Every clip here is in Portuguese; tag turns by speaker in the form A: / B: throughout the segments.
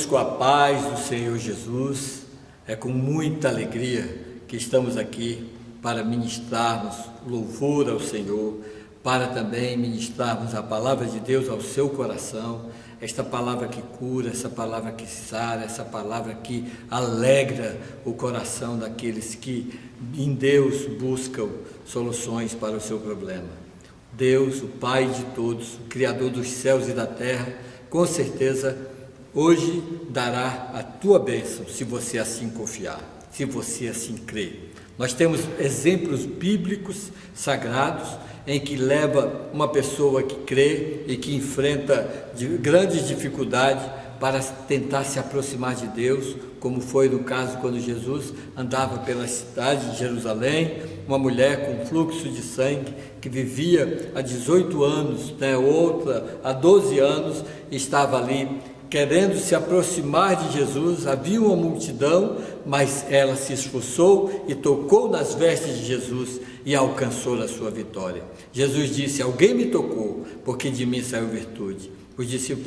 A: todos com a paz do Senhor Jesus. É com muita alegria que estamos aqui para ministrarmos louvor ao Senhor, para também ministrarmos a palavra de Deus ao seu coração, esta palavra que cura, essa palavra que sara, essa palavra que alegra o coração daqueles que em Deus buscam soluções para o seu problema. Deus, o Pai de todos, o Criador dos céus e da terra, com certeza hoje dará a tua bênção, se você assim confiar, se você assim crer. Nós temos exemplos bíblicos sagrados em que leva uma pessoa que crê e que enfrenta grandes dificuldades para tentar se aproximar de Deus, como foi no caso quando Jesus andava pela cidade de Jerusalém, uma mulher com fluxo de sangue que vivia há 18 anos, outra há 12 anos, estava ali querendo se aproximar de Jesus. Havia uma multidão, mas ela se esforçou e tocou nas vestes de Jesus e alcançou a sua vitória. Jesus disse: alguém me tocou, porque de mim saiu virtude. Os discípulos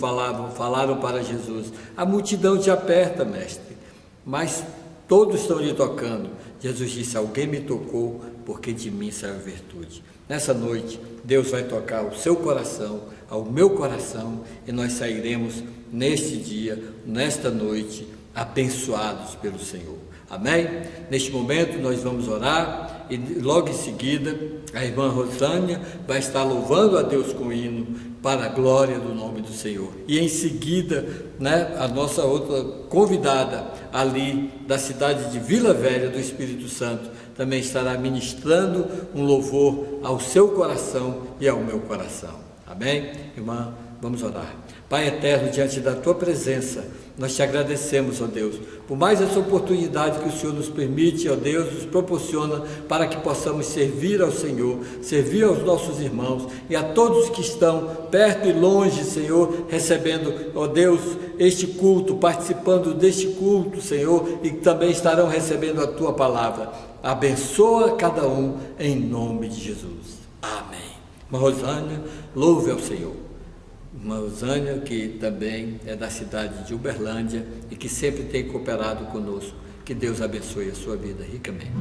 A: falaram para Jesus: a multidão te aperta, mestre, mas todos estão lhe tocando. Jesus disse: alguém me tocou, porque de mim saiu virtude. Nessa noite, Deus vai tocar o seu coração, ao meu coração, e nós sairemos neste dia, nesta noite, abençoados pelo Senhor. Amém? Neste momento nós vamos orar e logo em seguida a irmã Rosânia vai estar louvando a Deus com hino para a glória do nome do Senhor. E em seguida, a nossa outra convidada ali da cidade de Vila Velha do Espírito Santo também estará ministrando um louvor ao seu coração e ao meu coração. Amém? Irmã, vamos orar. Pai eterno, diante da tua presença, nós te agradecemos, ó Deus, por mais essa oportunidade que o Senhor nos permite, ó Deus, nos proporciona para que possamos servir ao Senhor, servir aos nossos irmãos e a todos que estão perto e longe, Senhor, recebendo, ó Deus, este culto, participando deste culto, Senhor, e também estarão recebendo a tua palavra. Abençoa cada um em nome de Jesus. Amém. Irmã Rosânia, louve ao Senhor. Irmã Rosânia, que também é da cidade de Uberlândia e que sempre tem cooperado conosco. Que Deus abençoe a sua vida ricamente.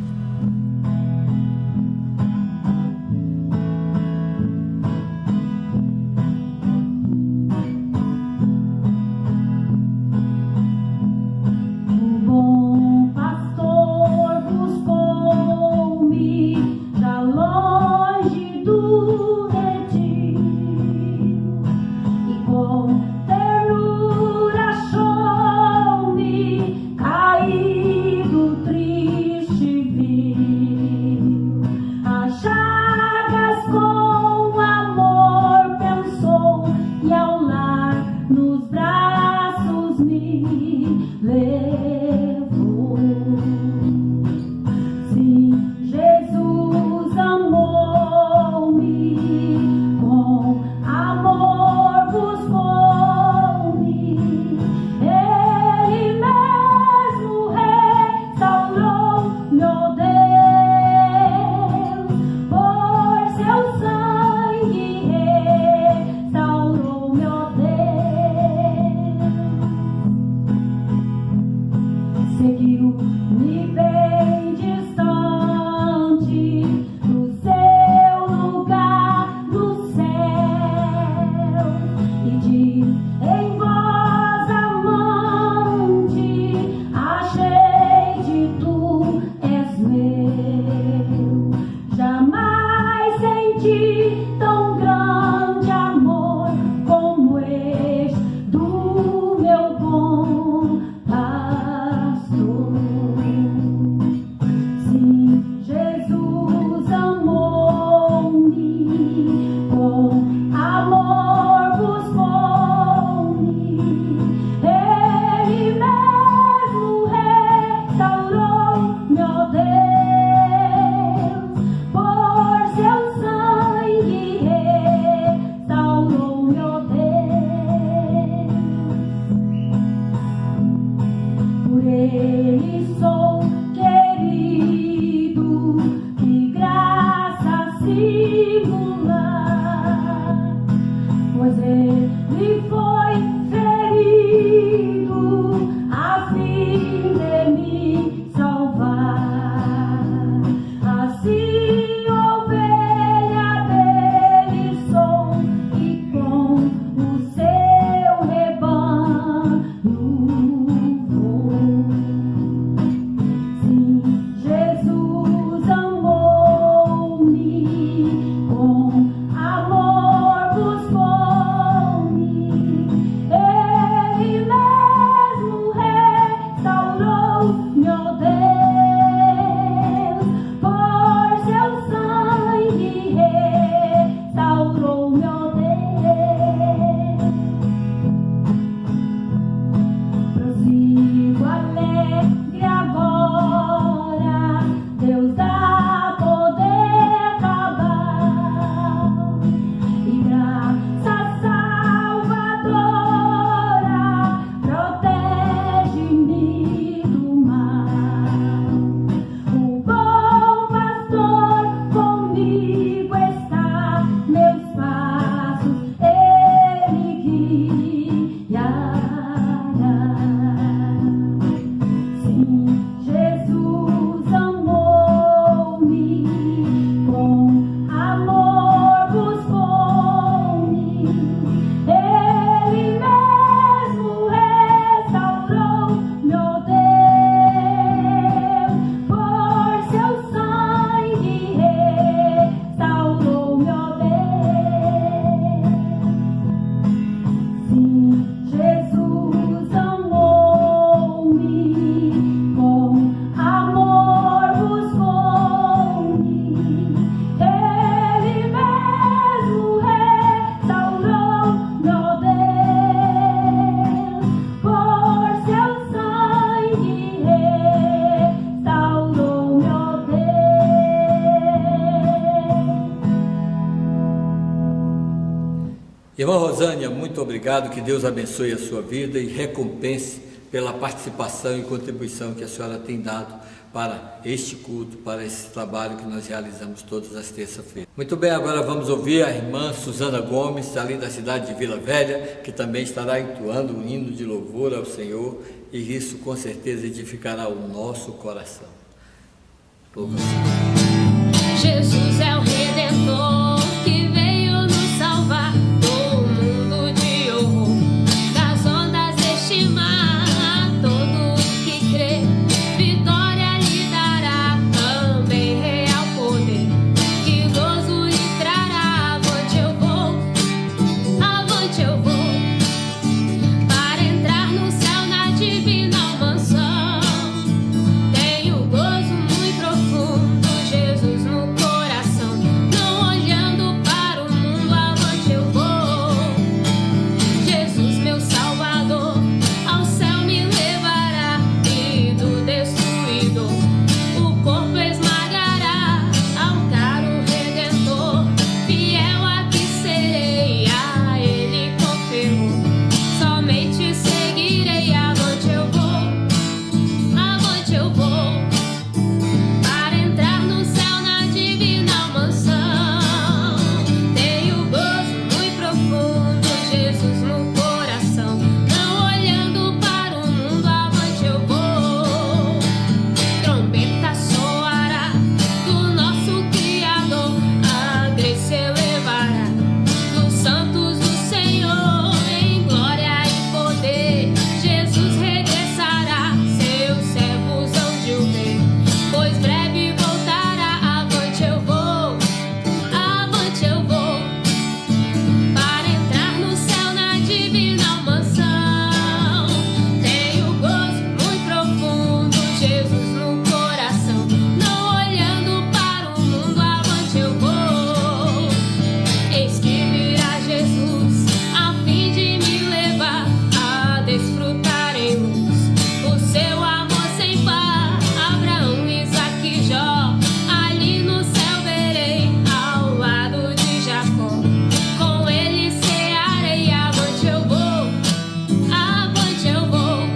B: pois ele foi ferido
A: Irmã Rosânia, muito obrigado, que Deus abençoe a sua vida e recompense pela participação e contribuição que a senhora tem dado para este culto, para esse trabalho que nós realizamos todas as terças-feiras. Muito bem, agora vamos ouvir a irmã Suzana Gomes, ali da cidade de Vila Velha, que também estará entoando um hino de louvor ao Senhor, e isso com certeza edificará o nosso coração. Louva-se.
B: Jesus é o Redentor que veio nos salvar do mundo de horror, das ondas deste mar. A todo que crê, vitória lhe dará, também real poder, que gozo lhe trará. Avante eu vou, para entrar no céu na divina mansão. Tenho gozo muito profundo, Jesus no coração, não olhando para o mundo. Avante eu vou, Jesus meu Salvador, ao céu me levará, e do destruidor o corpo esmagará. Ao caro Redentor, fiel aqui serei, a Ele confirmo, somente seguirei. Avante eu vou, para entrar no céu na divina mansão. Tenho gozo muito profundo, Jesus no coração, não olhando para o mundo. Avante eu vou, trombeta soará do nosso Criador, a Grécia elevará dos santos do Senhor, em glória e poder. Jesus regressará, seus servos hão de o ver, pois breve voltará. Avante eu vou, para entrar no céu na divina mansão. Tenho gozo muito profundo, Jesus no coração, não olhando para o mundo. Avante eu vou, eis que virá Jesus, a fim de me levar a desfrutaremos o seu amor sem par. Abraão, Isaque e Jó, ali no céu verei, ao lado de Jacó, com ele cearei. Avante eu vou,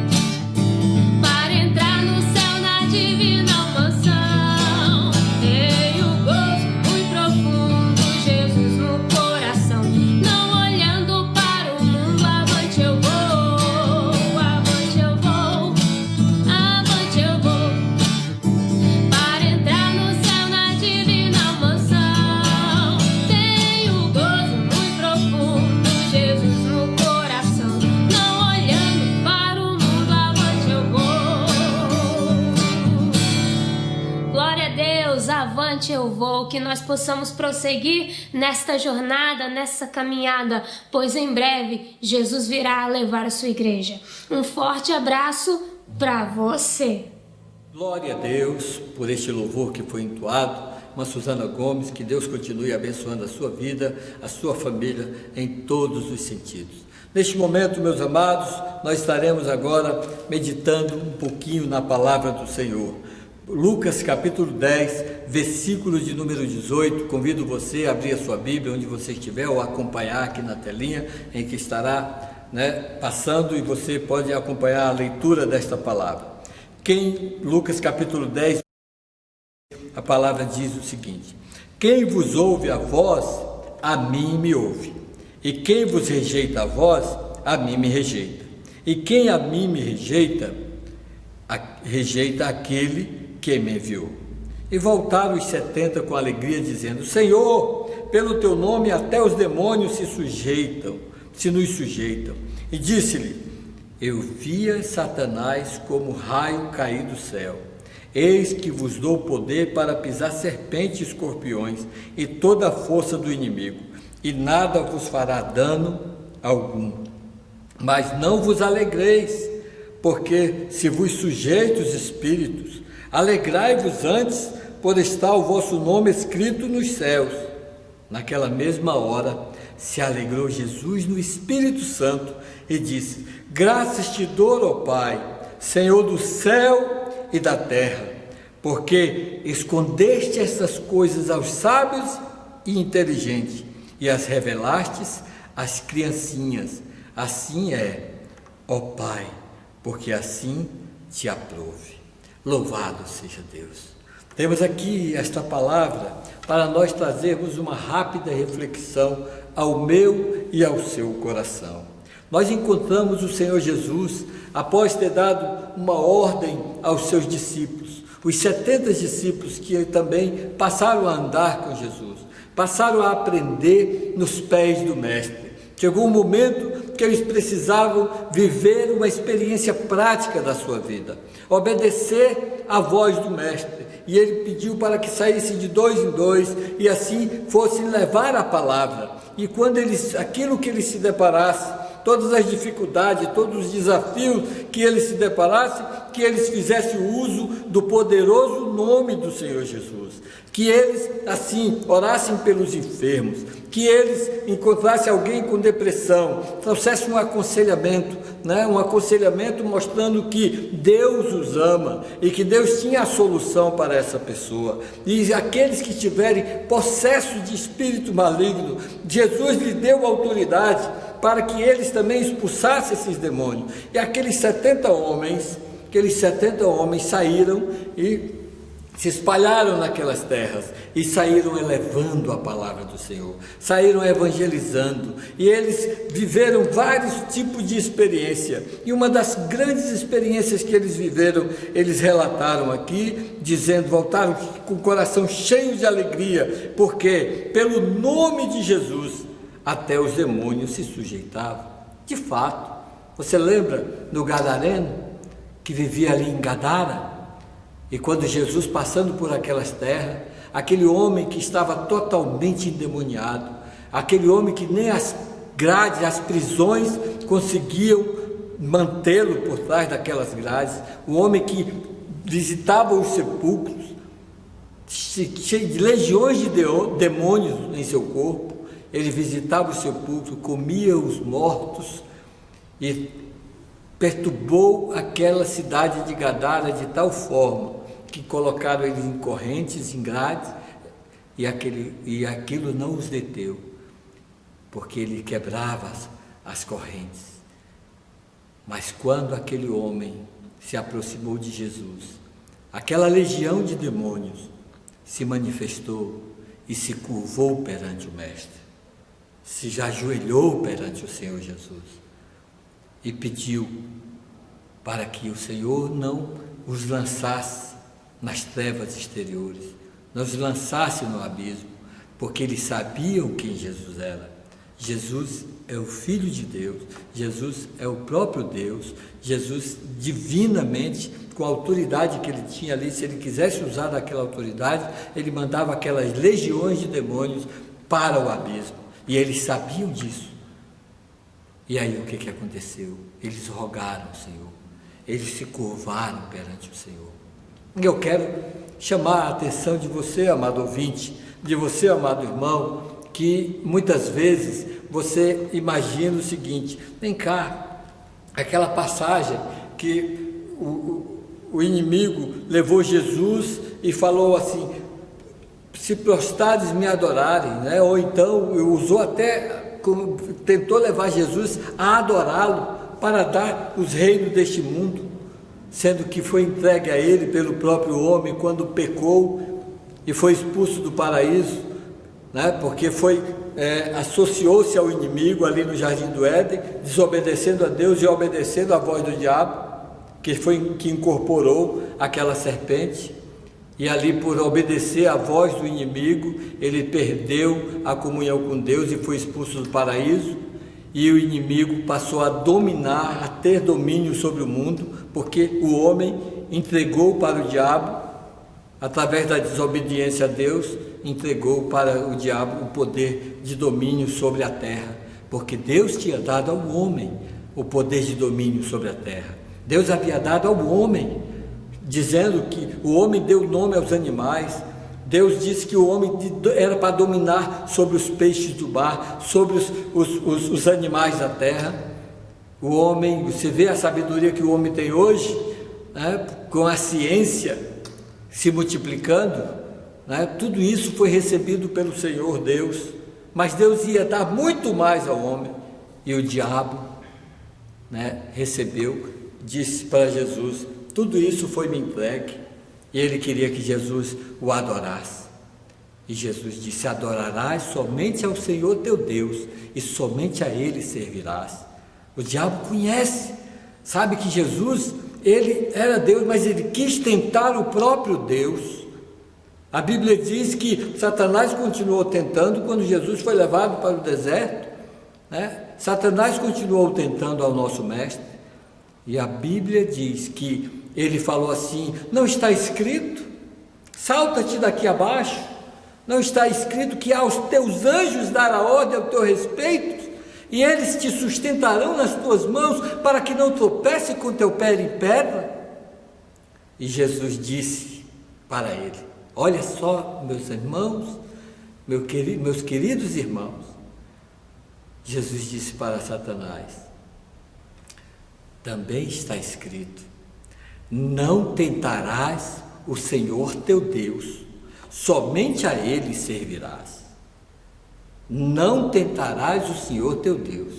B: para entrar no céu na divina mansão. Tenho gozo muito profundo, Jesus no coração, não olhando para o mundo. Avante eu vou, para entrar no céu na divina mansão. Tenho gozo muito profundo, Jesus no coração, não olhando para o mundo. Avante eu vou. Glória a Deus, avante eu vou, que nós possamos prosseguir nesta jornada, nessa caminhada, pois em breve Jesus virá levar a sua igreja. Um forte abraço para você.
A: Glória a Deus por este louvor que foi entoado. Irmã Suzana Gomes, que Deus continue abençoando a sua vida, a sua família, em todos os sentidos. Neste momento, meus amados, nós estaremos agora meditando um pouquinho na palavra do Senhor. Lucas capítulo 10, versículo de número 18, convido você a abrir a sua Bíblia onde você estiver, ou acompanhar aqui na telinha em que estará passando, e você pode acompanhar a leitura desta palavra. Lucas capítulo 10, a palavra diz o seguinte: quem vos ouve a vós, a mim me ouve, e quem vos rejeita a vós, a mim me rejeita, e quem a mim me rejeita, rejeita aquele que me enviou. E voltaram os 70 com alegria, dizendo: Senhor, pelo teu nome até os demônios se nos sujeitam. E disse-lhe: eu via Satanás como raio cair do céu. Eis que vos dou poder para pisar serpentes e escorpiões e toda a força do inimigo, e nada vos fará dano algum. Mas não vos alegreis, porque se vos sujeita os espíritos, alegrai-vos antes, por estar o vosso nome escrito nos céus. Naquela mesma hora se alegrou Jesus no Espírito Santo e disse: graças te dou, ó Pai, Senhor do céu e da terra, porque escondeste estas coisas aos sábios e inteligentes, e as revelastes as criancinhas. Assim é, ó Pai, porque assim te aprove. Louvado seja Deus. Temos aqui esta palavra para nós trazermos uma rápida reflexão ao meu e ao seu coração. Nós encontramos o Senhor Jesus, após ter dado uma ordem aos seus discípulos, os 70 discípulos que também passaram a andar com Jesus, passaram a aprender nos pés do Mestre. Chegou um momento que eles precisavam viver uma experiência prática da sua vida, obedecer à voz do Mestre. E ele pediu para que saíssem de 2 em 2 e assim fossem levar a palavra. E quando aquilo que eles se deparassem, todas as dificuldades, todos os desafios que eles se deparassem, que eles fizessem uso do poderoso nome do Senhor Jesus, que eles assim orassem pelos enfermos, que eles encontrassem alguém com depressão, trouxessem um aconselhamento, um aconselhamento mostrando que Deus os ama e que Deus tinha a solução para essa pessoa. E aqueles que tiverem possesso de espírito maligno, Jesus lhe deu autoridade para que eles também expulsassem esses demônios. E aqueles 70 homens saíram e se espalharam naquelas terras e saíram elevando a palavra do Senhor, saíram evangelizando, e eles viveram vários tipos de experiência, e uma das grandes experiências que eles viveram, eles relataram aqui, dizendo, voltaram com o coração cheio de alegria, porque pelo nome de Jesus, até os demônios se sujeitavam. De fato, você lembra do gadareno, que vivia ali em Gadara? E quando Jesus, passando por aquelas terras, aquele homem que estava totalmente endemoniado, aquele homem que nem as grades, as prisões conseguiam mantê-lo por trás daquelas grades, o homem que visitava os sepulcros, cheio de legiões de demônios em seu corpo, ele visitava os sepulcros, comia os mortos e perturbou aquela cidade de Gadara de tal forma que colocaram eles em correntes, em grades, e aquilo não os deteu, porque ele quebrava as correntes. Mas quando aquele homem se aproximou de Jesus, aquela legião de demônios se manifestou e se curvou perante o Mestre, se ajoelhou perante o Senhor Jesus e pediu para que o Senhor não os lançasse nas trevas exteriores, não os lançasse no abismo, porque eles sabiam quem Jesus era. Jesus é o Filho de Deus, Jesus é o próprio Deus, Jesus divinamente, com a autoridade que ele tinha ali, se ele quisesse usar daquela autoridade, ele mandava aquelas legiões de demônios para o abismo, e eles sabiam disso. E aí o que aconteceu? Eles rogaram ao Senhor, eles se curvaram perante o Senhor. E eu quero chamar a atenção de você, amado ouvinte, de você, amado irmão, que muitas vezes você imagina o seguinte: vem cá, aquela passagem que o inimigo levou Jesus e falou assim, se prostrares me adorarem, ou então usou até, tentou levar Jesus a adorá-lo para dar os reinos deste mundo, sendo que foi entregue a ele pelo próprio homem quando pecou e foi expulso do paraíso, porque associou-se ao inimigo ali no Jardim do Éden, desobedecendo a Deus e obedecendo a voz do diabo, que incorporou aquela serpente, e ali por obedecer à voz do inimigo, ele perdeu a comunhão com Deus e foi expulso do paraíso, e o inimigo passou a dominar, a ter domínio sobre o mundo, porque o homem entregou para o diabo, através da desobediência a Deus, entregou para o diabo o poder de domínio sobre a terra, porque Deus tinha dado ao homem o poder de domínio sobre a terra. Deus havia dado ao homem, dizendo que o homem deu nome aos animais. Deus disse que o homem era para dominar sobre os peixes do mar, sobre os animais da terra. O homem, você vê a sabedoria que o homem tem hoje, com a ciência se multiplicando, tudo isso foi recebido pelo Senhor Deus, mas Deus ia dar muito mais ao homem. E o diabo, recebeu, disse para Jesus: tudo isso foi me entregue. E ele queria que Jesus o adorasse. E Jesus disse: adorarás somente ao Senhor teu Deus, e somente a Ele servirás. O diabo conhece, sabe que Jesus, ele era Deus, mas ele quis tentar o próprio Deus. A Bíblia diz que Satanás continuou tentando quando Jesus foi levado para o deserto, Satanás continuou tentando ao nosso mestre, e a Bíblia diz que ele falou assim: não está escrito, salta-te daqui abaixo, não está escrito que aos teus anjos dará ordem ao teu respeito, e eles te sustentarão nas tuas mãos, para que não tropece com teu pé em pedra? E Jesus disse para ele: olha só, meus irmãos, meus queridos irmãos, Jesus disse para Satanás: também está escrito, não tentarás o Senhor teu Deus, somente a Ele servirás. Não tentarás o Senhor teu Deus.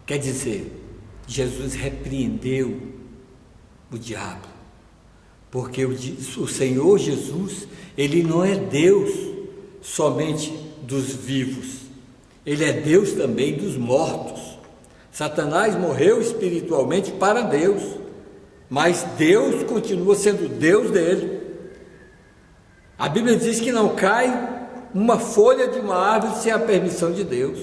A: Quer dizer, Jesus repreendeu o diabo, porque o Senhor Jesus, Ele não é Deus somente dos vivos, Ele é Deus também dos mortos. Satanás morreu espiritualmente para Deus, mas Deus continua sendo Deus dele. A Bíblia diz que não cai uma folha de uma árvore sem a permissão de Deus.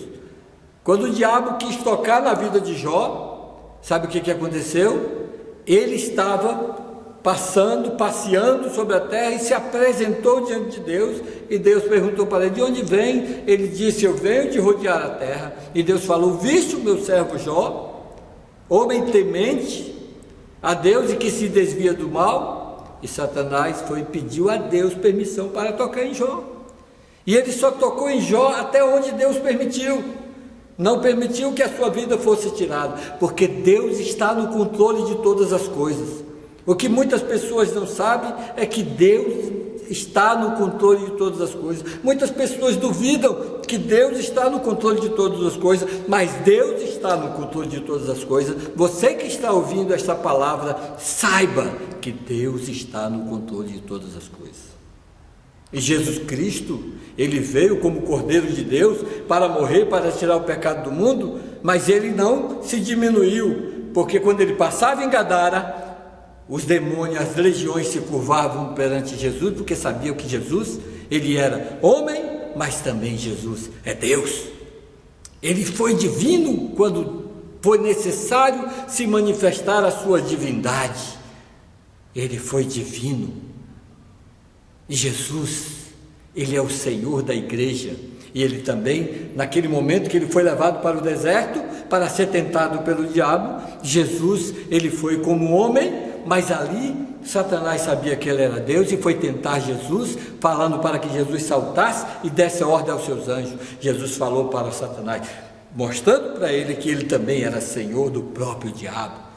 A: Quando o diabo quis tocar na vida de Jó, sabe o que aconteceu? Ele estava passeando sobre a terra e se apresentou diante de Deus, e Deus perguntou para ele: de onde vem? Ele disse: eu venho de rodear a terra. E Deus falou: viste o meu servo Jó, homem temente a Deus e que se desvia do mal? E Satanás foi e pediu a Deus permissão para tocar em Jó, e ele só tocou em Jó até onde Deus permitiu, não permitiu que a sua vida fosse tirada, porque Deus está no controle de todas as coisas. O que muitas pessoas não sabem é que Deus está no controle de todas as coisas. Muitas pessoas duvidam que Deus está no controle de todas as coisas, mas Deus está no controle de todas as coisas. Você que está ouvindo esta palavra, saiba que Deus está no controle de todas as coisas. E Jesus Cristo, Ele veio como Cordeiro de Deus para morrer, para tirar o pecado do mundo, mas Ele não se diminuiu, porque quando Ele passava em Gadara, os demônios, as legiões se curvavam perante Jesus, porque sabiam que Jesus, Ele era homem, mas também Jesus é Deus. Ele foi divino quando foi necessário se manifestar a sua divindade. Ele foi divino. E Jesus, Ele é o Senhor da igreja. E Ele também, naquele momento que Ele foi levado para o deserto, para ser tentado pelo diabo, Jesus, Ele foi como homem, mas ali Satanás sabia que Ele era Deus e foi tentar Jesus, falando para que Jesus saltasse e desse ordem aos seus anjos. Jesus falou para Satanás, mostrando para ele que ele também era Senhor do próprio diabo,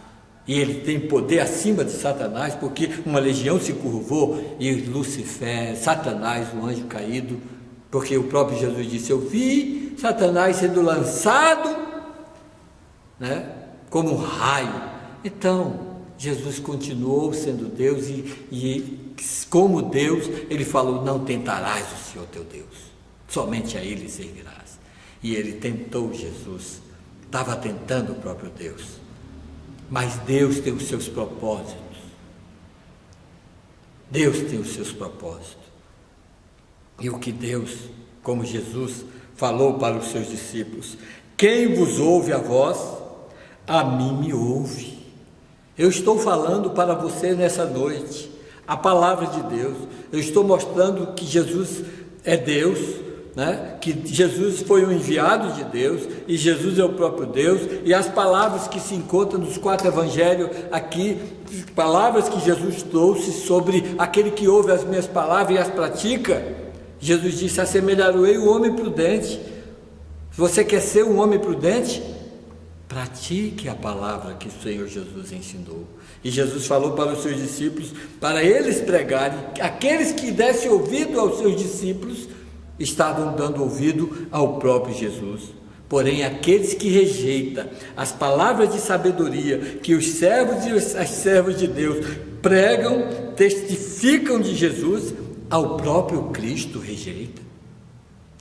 A: e ele tem poder acima de Satanás, porque uma legião se curvou, e Lucifer, Satanás, o anjo caído, porque o próprio Jesus disse: eu vi Satanás sendo lançado, como um raio. Então Jesus continuou sendo Deus, e como Deus, Ele falou: não tentarás o Senhor teu Deus, somente a Ele servirás. E Ele tentou Jesus, estava tentando o próprio Deus, mas Deus tem os seus propósitos. Deus tem os seus propósitos. E o que Deus, como Jesus, falou para os seus discípulos: quem vos ouve a voz, a mim me ouve. Eu estou falando para você nessa noite a palavra de Deus. Eu estou mostrando que Jesus é Deus, que Jesus foi um enviado de Deus, e Jesus é o próprio Deus, e as palavras que se encontram nos 4 evangelhos aqui, palavras que Jesus trouxe sobre aquele que ouve as minhas palavras e as pratica. Jesus disse: assemelhar-ei o homem prudente. Se você quer ser um homem prudente, pratique a palavra que o Senhor Jesus ensinou. E Jesus falou para os seus discípulos, para eles pregarem, aqueles que dessem ouvido aos seus discípulos, estavam dando ouvido ao próprio Jesus. Porém, aqueles que rejeitam as palavras de sabedoria que os servos e as servas de Deus pregam, testificam de Jesus, ao próprio Cristo rejeita.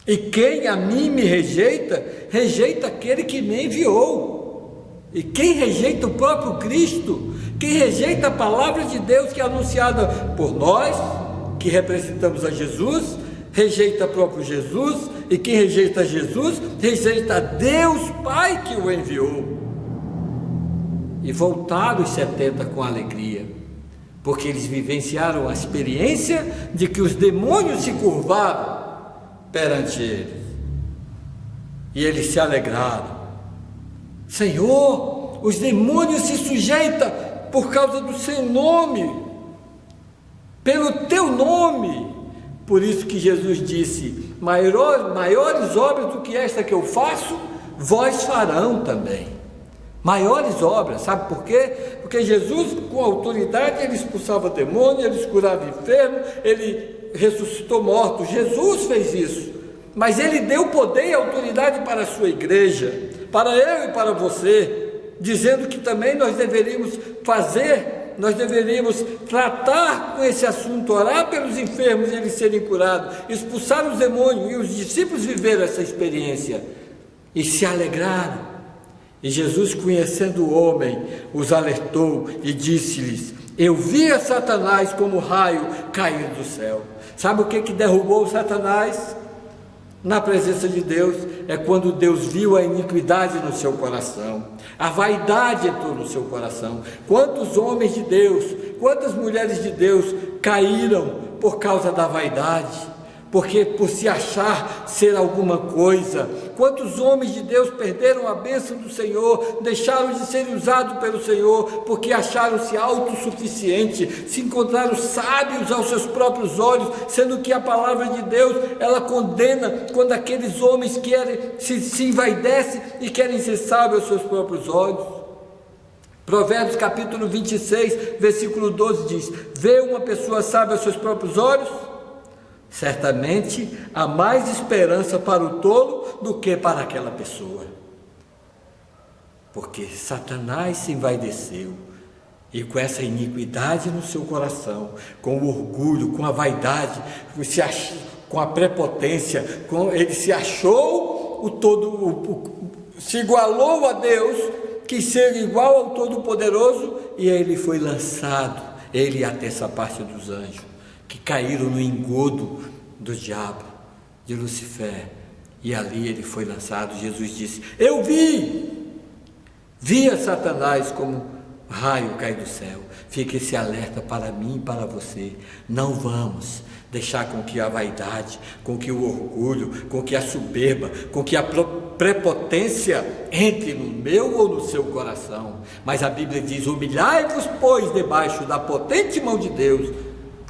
A: E quem a mim me rejeita, rejeita aquele que me enviou. E quem rejeita o próprio Cristo, quem rejeita a palavra de Deus que é anunciada por nós, que representamos a Jesus, rejeita o próprio Jesus, e quem rejeita Jesus, rejeita Deus Pai que o enviou. E voltaram os 70 com alegria, porque eles vivenciaram a experiência de que os demônios se curvaram perante eles, e eles se alegraram. Senhor, os demônios se sujeitam por causa do seu nome, pelo teu nome. Por isso que Jesus disse: maiores obras do que esta que eu faço, vós farão também. Maiores obras, sabe por quê? Porque Jesus, com autoridade, ele expulsava demônio, ele curava enfermo, ele ressuscitou mortos. Jesus fez isso, mas ele deu poder e autoridade para a sua igreja, para eu e para você, dizendo que também nós deveríamos tratar com esse assunto, orar pelos enfermos e eles serem curados, expulsar os demônios. E os discípulos viveram essa experiência e se alegraram. E Jesus, conhecendo o homem, os alertou e disse-lhes: eu via Satanás como raio cair do céu. Sabe o que derrubou Satanás? Na presença de Deus, é quando Deus viu a iniquidade no seu coração, a vaidade entrou no seu coração. Quantos homens de Deus, quantas mulheres de Deus caíram por causa da vaidade, porque por se achar ser alguma coisa? Quantos homens de Deus perderam a bênção do Senhor, deixaram de serem usados pelo Senhor, porque acharam-se autossuficientes, se encontraram sábios aos seus próprios olhos, sendo que a palavra de Deus, ela condena quando aqueles homens querem, se envaidecem e querem ser sábios aos seus próprios olhos. Provérbios capítulo 26, versículo 12 diz: vê uma pessoa sábia aos seus próprios olhos? Certamente há mais esperança para o tolo do que para aquela pessoa. Porque Satanás se envaideceu, e com essa iniquidade no seu coração, com o orgulho, com a vaidade, com a prepotência, ele se achou se igualou a Deus, quis ser igual ao Todo-Poderoso, e ele foi lançado, ele e a terça parte dos anjos, que caíram no engodo do diabo, de Lucifer, e ali ele foi lançado. Jesus disse: eu via Satanás como raio cair do céu. Fique esse alerta para mim e para você. Não vamos deixar com que a vaidade, com que o orgulho, com que a soberba, com que a prepotência entre no meu ou no seu coração. Mas a Bíblia diz: humilhai-vos, pois, debaixo da potente mão de Deus,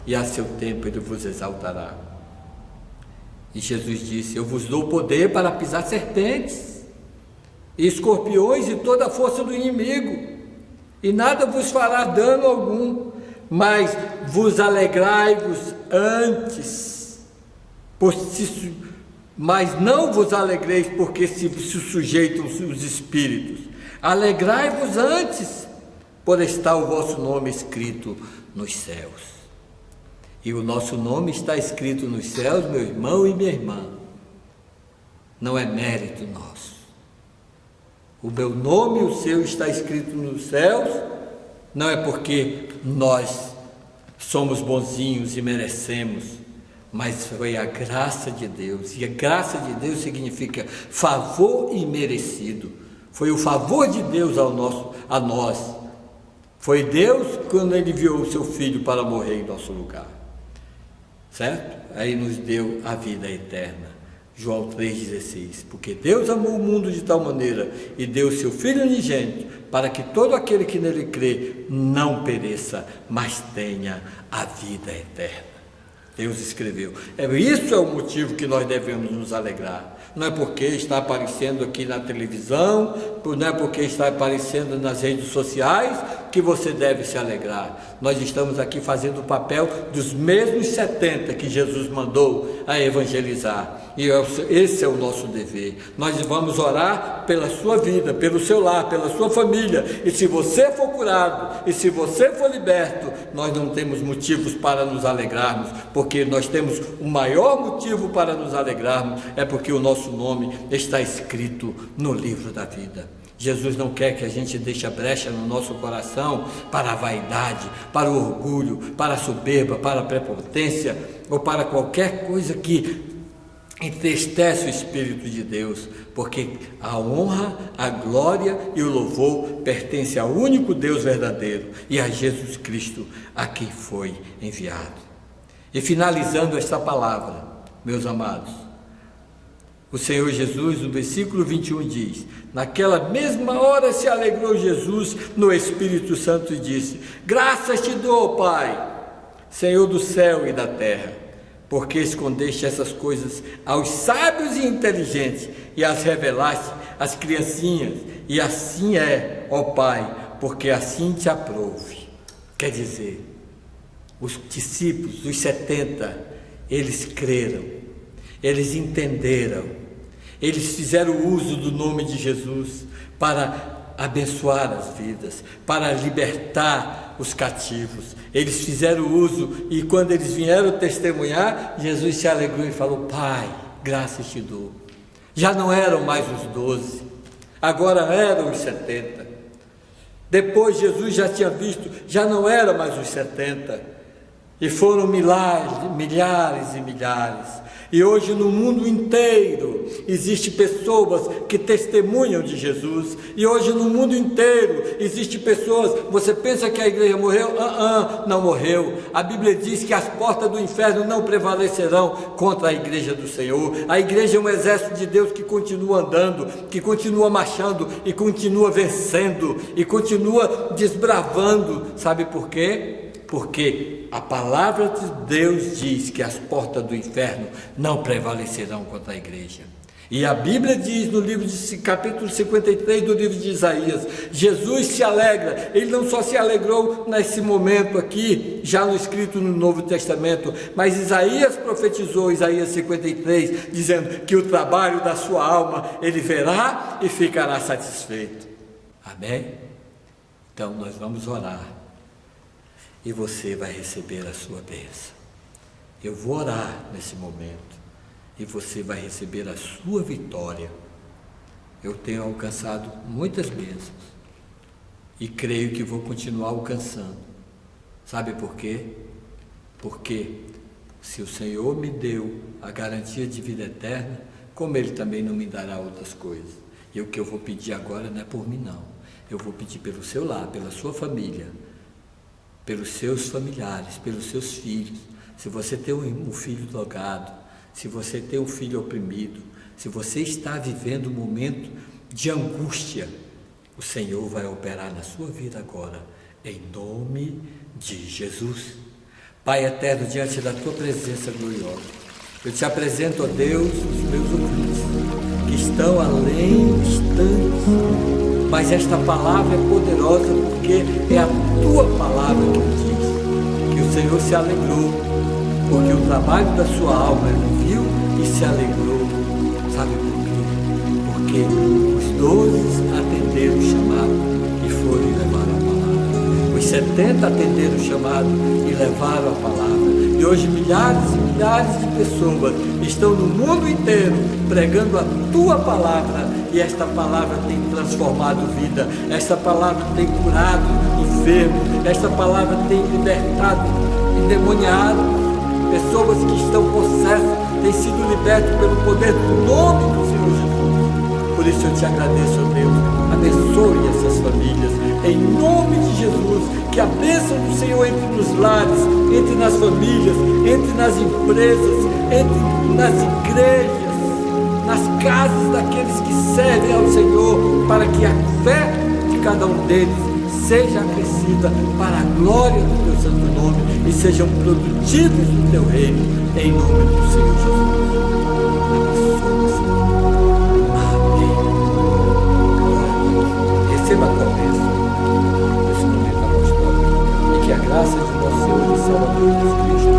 A: e a seu tempo ele vos exaltará. E Jesus disse: eu vos dou poder para pisar serpentes e escorpiões e toda a força do inimigo, e nada vos fará dano algum. Mas vos alegrai-vos antes, mas não vos alegreis porque se sujeitam os espíritos. Alegrai-vos antes, por estar o vosso nome escrito nos céus. E o nosso nome está escrito nos céus, meu irmão e minha irmã. Não é mérito nosso. O meu nome e o seu está escrito nos céus, não é porque nós somos bonzinhos e merecemos, mas foi a graça de Deus. E a graça de Deus significa favor imerecido. Foi o favor de Deus a nós. Foi Deus quando Ele enviou o seu Filho para morrer em nosso lugar. Certo? Aí nos deu a vida eterna. João 3,16. Porque Deus amou o mundo de tal maneira e deu o seu Filho unigênito, para que todo aquele que nele crê não pereça, mas tenha a vida eterna. Deus escreveu. Isso é o motivo que nós devemos nos alegrar. Não é porque está aparecendo aqui na televisão, não é porque está aparecendo nas redes sociais, que você deve se alegrar. Nós estamos aqui fazendo o papel dos mesmos 70 que Jesus mandou a evangelizar. E esse é o nosso dever. Nós vamos orar pela sua vida, pelo seu lar, pela sua família. E se você for curado, e se você for liberto, nós não temos motivos para nos alegrarmos, porque nós temos o maior motivo para nos alegrarmos, é porque o nosso nome está escrito no livro da vida. Jesus não quer que a gente deixe a brecha no nosso coração para a vaidade, para o orgulho, para a soberba, para a prepotência, ou para qualquer coisa que entristece o Espírito de Deus, porque a honra, a glória e o louvor pertencem ao único Deus verdadeiro e a Jesus Cristo, a quem foi enviado. E finalizando esta palavra, meus amados, o Senhor Jesus, no versículo 21 diz: naquela mesma hora se alegrou Jesus no Espírito Santo e disse: graças te dou, Pai, Senhor do céu e da terra, porque escondeste essas coisas aos sábios e inteligentes e as revelaste às criancinhas, e assim é, ó Pai, porque assim te aprouve. Quer dizer, os discípulos, os 70, eles creram, eles entenderam, eles fizeram uso do nome de Jesus para abençoar as vidas, para libertar os cativos. Eles fizeram uso, e quando eles vieram testemunhar, Jesus se alegrou e falou: Pai, graças te dou. Já não eram mais os 12, agora eram os 70. Depois Jesus já tinha visto, já não eram mais os 70, e foram milhares e milhares. E hoje no mundo inteiro existem pessoas que testemunham de Jesus. E hoje no mundo inteiro existem pessoas. Você pensa que a igreja morreu? Não morreu. A Bíblia diz que as portas do inferno não prevalecerão contra a igreja do Senhor. A igreja é um exército de Deus que continua andando, que continua marchando e continua vencendo e continua desbravando. Sabe por quê? Porque a palavra de Deus diz que as portas do inferno não prevalecerão contra a igreja. E a Bíblia diz no livro de capítulo 53 do livro de Isaías, Jesus se alegra. Ele não só se alegrou nesse momento aqui, já no escrito no Novo Testamento, mas Isaías profetizou, Isaías 53, dizendo que o trabalho da sua alma ele verá e ficará satisfeito. Amém? Então nós vamos orar. E você vai receber a sua bênção. Eu vou orar nesse momento, e você vai receber a sua vitória. Eu tenho alcançado muitas bênçãos, e creio que vou continuar alcançando. Sabe por quê? Porque se o Senhor me deu a garantia de vida eterna, como Ele também não me dará outras coisas. E o que eu vou pedir agora não é por mim não. Eu vou pedir pelo seu lar, pela sua família, pelos seus familiares, pelos seus filhos. Se você tem um filho drogado, se você tem um filho oprimido, se você está vivendo um momento de angústia, o Senhor vai operar na sua vida agora, em nome de Jesus. Pai eterno, diante da tua presença gloriosa, eu te apresento, ó Deus, os meus ouvintes, que estão além distantes, mas esta palavra é poderosa, porque é a tua palavra que diz que o Senhor se alegrou, porque o trabalho da sua alma ele viu e se alegrou. Sabe por quê? Porque os 12 atenderam o chamado e foram e levaram a palavra. Os 70 atenderam o chamado e levaram a palavra. E hoje milhares e milhares de pessoas estão no mundo inteiro pregando a tua palavra, e esta palavra tem transformado vida, esta palavra tem curado enfermos, esta palavra tem libertado endemoniados, pessoas que estão possessas têm sido libertas pelo poder do nome do Senhor Jesus. Por isso eu te agradeço, ó Deus, abençoe essas famílias, em nome de Jesus, que a bênção do Senhor entre nos lares, entre nas famílias, entre nas empresas, entre nas igrejas, nas casas daqueles que servem ao Senhor, para que a fé de cada um deles seja acrescida para a glória do teu santo nome e sejam produtivos no teu reino, em nome do Senhor Jesus. Abençoa, Senhor. Amém. Glória a Deus. Receba a tua bênção nesse momento. graça de nosso Senhor e Salvador Jesus Cristo